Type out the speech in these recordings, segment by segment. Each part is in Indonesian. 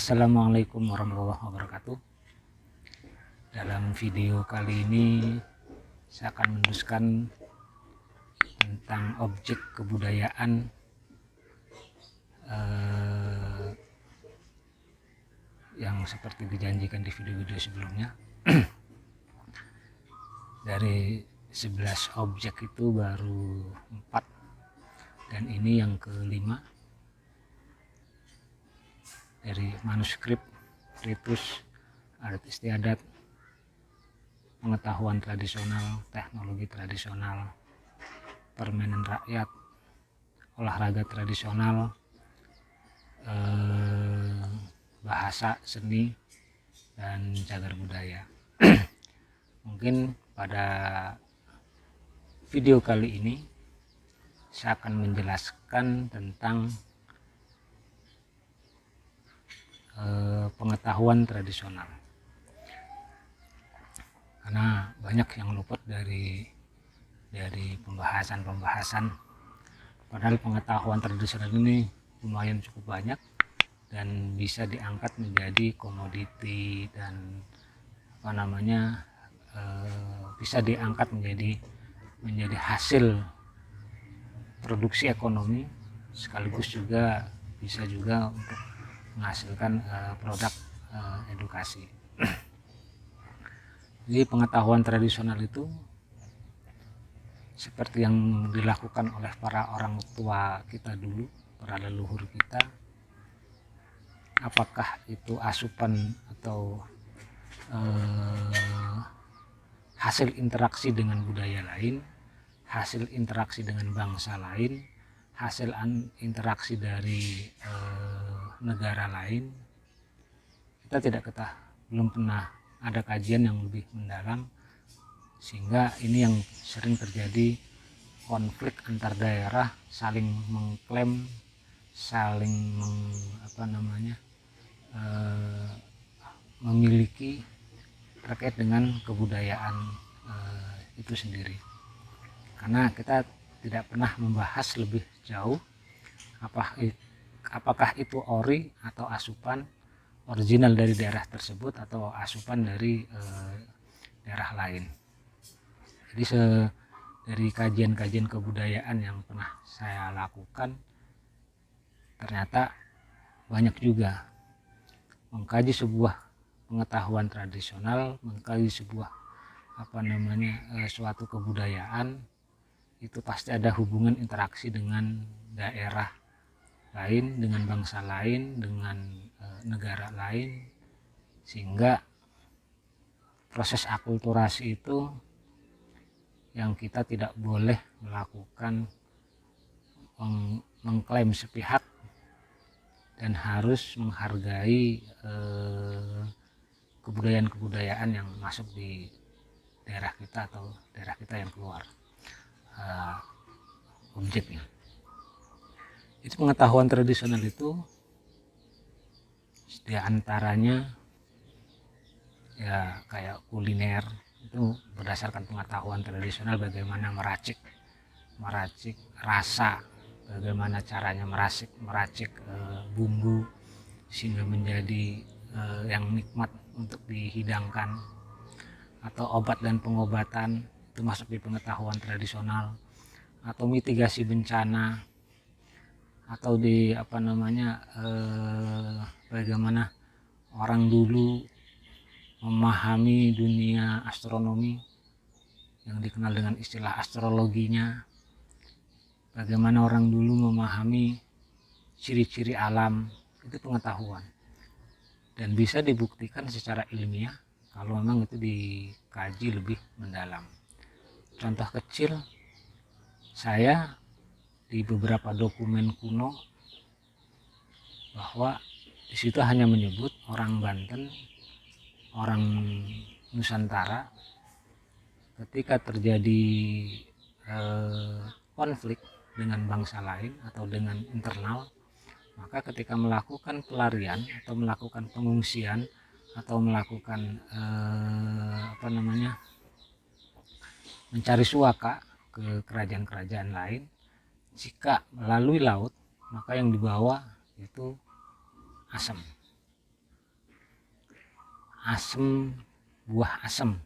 Assalamualaikum warahmatullahi wabarakatuh. Dalam video kali ini saya akan meneruskan tentang objek kebudayaan yang seperti dijanjikan di video-video sebelumnya. Dari 11 objek itu baru 4 dan ini yang kelima. Dari manuskrip, ritus, adat istiadat, pengetahuan tradisional, teknologi tradisional, permainan rakyat, olahraga tradisional, bahasa, seni, dan cagar budaya. Mungkin pada video kali ini saya akan menjelaskan tentang pengetahuan tradisional, karena banyak yang luput dari pembahasan. Padahal pengetahuan tradisional ini lumayan cukup banyak dan bisa diangkat menjadi komoditi dan bisa diangkat menjadi hasil produksi ekonomi, sekaligus juga bisa juga untuk menghasilkan produk edukasi. Jadi pengetahuan tradisional itu seperti yang dilakukan oleh para orang tua kita dulu, para leluhur kita. Apakah itu asupan atau hasil interaksi dengan budaya lain, hasil interaksi dengan bangsa lain, hasil interaksi dari negara lain, kita belum pernah ada kajian yang lebih mendalam, sehingga ini yang sering terjadi konflik antar daerah, saling mengklaim, saling memiliki terkait dengan kebudayaan itu sendiri. Karena kita tidak pernah membahas lebih jauh apakah itu ori atau asupan original dari daerah tersebut atau asupan dari daerah lain. Jadi dari kajian-kajian kebudayaan yang pernah saya lakukan, ternyata banyak juga mengkaji sebuah pengetahuan tradisional, mengkaji sebuah suatu kebudayaan, itu pasti ada hubungan interaksi dengan daerah lain, dengan bangsa lain, dengan negara lain, sehingga proses akulturasi itu yang kita tidak boleh melakukan mengklaim sepihak dan harus menghargai kebudayaan-kebudayaan yang masuk di daerah kita atau daerah kita yang keluar objeknya. Itu pengetahuan tradisional itu diantaranya ya kayak kuliner, itu berdasarkan pengetahuan tradisional, bagaimana meracik rasa, bagaimana caranya meracik bumbu sehingga menjadi yang nikmat untuk dihidangkan, atau obat dan pengobatan itu masuk di pengetahuan tradisional, atau mitigasi bencana, atau bagaimana orang dulu memahami dunia astronomi yang dikenal dengan istilah astrologinya, bagaimana orang dulu memahami ciri-ciri alam, itu pengetahuan dan bisa dibuktikan secara ilmiah kalau memang itu dikaji lebih mendalam. Contoh kecil, saya di beberapa dokumen kuno bahwa di situ hanya menyebut orang Banten, orang Nusantara, ketika terjadi konflik dengan bangsa lain atau dengan internal, maka ketika melakukan pelarian atau melakukan pengungsian atau melakukan mencari suaka ke kerajaan-kerajaan lain, jika melalui laut, maka yang dibawa itu asam. asem, buah asem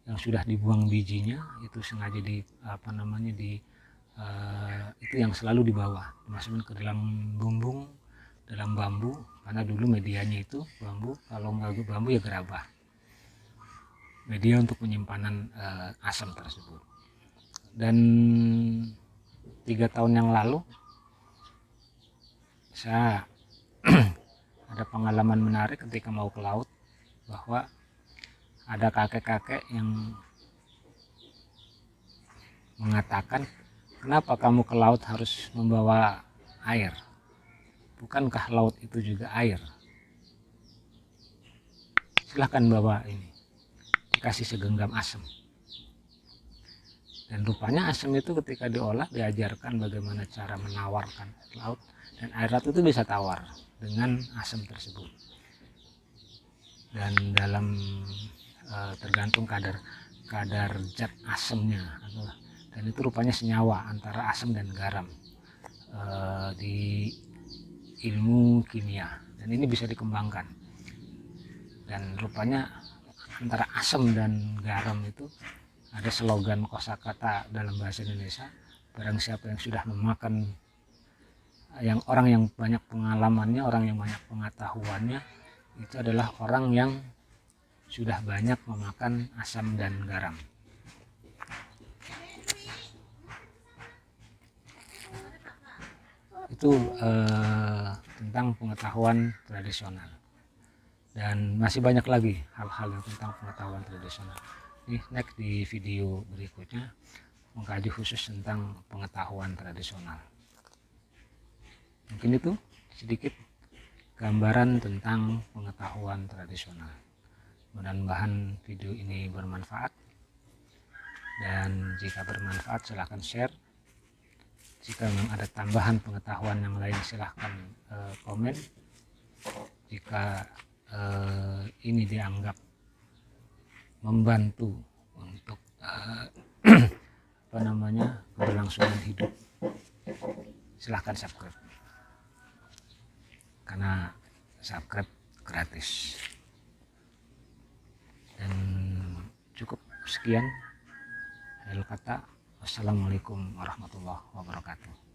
yang sudah dibuang bijinya itu sengaja itu yang selalu dibawa, dimasukin ke dalam bumbung, dalam bambu, karena dulu medianya itu bambu, kalau nggak bambu ya gerabah, media untuk penyimpanan asam tersebut. Dan 3 tahun yang lalu saya ada pengalaman menarik ketika mau ke laut, bahwa ada kakek-kakek yang mengatakan, kenapa kamu ke laut harus membawa air? Bukankah laut itu juga air? Silahkan bawa ini, dikasih segenggam asam. Dan rupanya asam itu ketika diolah diajarkan bagaimana cara menawarkan air laut, dan air laut itu bisa tawar dengan asam tersebut. Dan dalam tergantung kadar zat asamnya, dan itu rupanya senyawa antara asam dan garam di ilmu kimia, dan ini bisa dikembangkan. Dan rupanya antara asam dan garam itu ada slogan kosakata dalam bahasa Indonesia, barang siapa yang sudah memakan, orang yang banyak pengalamannya, orang yang banyak pengetahuannya, itu adalah orang yang sudah banyak memakan asam dan garam. Itu tentang pengetahuan tradisional, dan masih banyak lagi hal-hal yang tentang pengetahuan tradisional. Next di video berikutnya mengkaji khusus tentang pengetahuan tradisional. Mungkin itu sedikit gambaran tentang pengetahuan tradisional. Mudah-mudahan video ini bermanfaat, dan jika bermanfaat silahkan share. Jika memang ada tambahan pengetahuan yang lain silahkan komen. Jika ini dianggap membantu untuk keberlangsungan hidup, silahkan subscribe, karena subscribe gratis. Dan cukup sekian. Akhir kata, wassalamualaikum warahmatullahi wabarakatuh.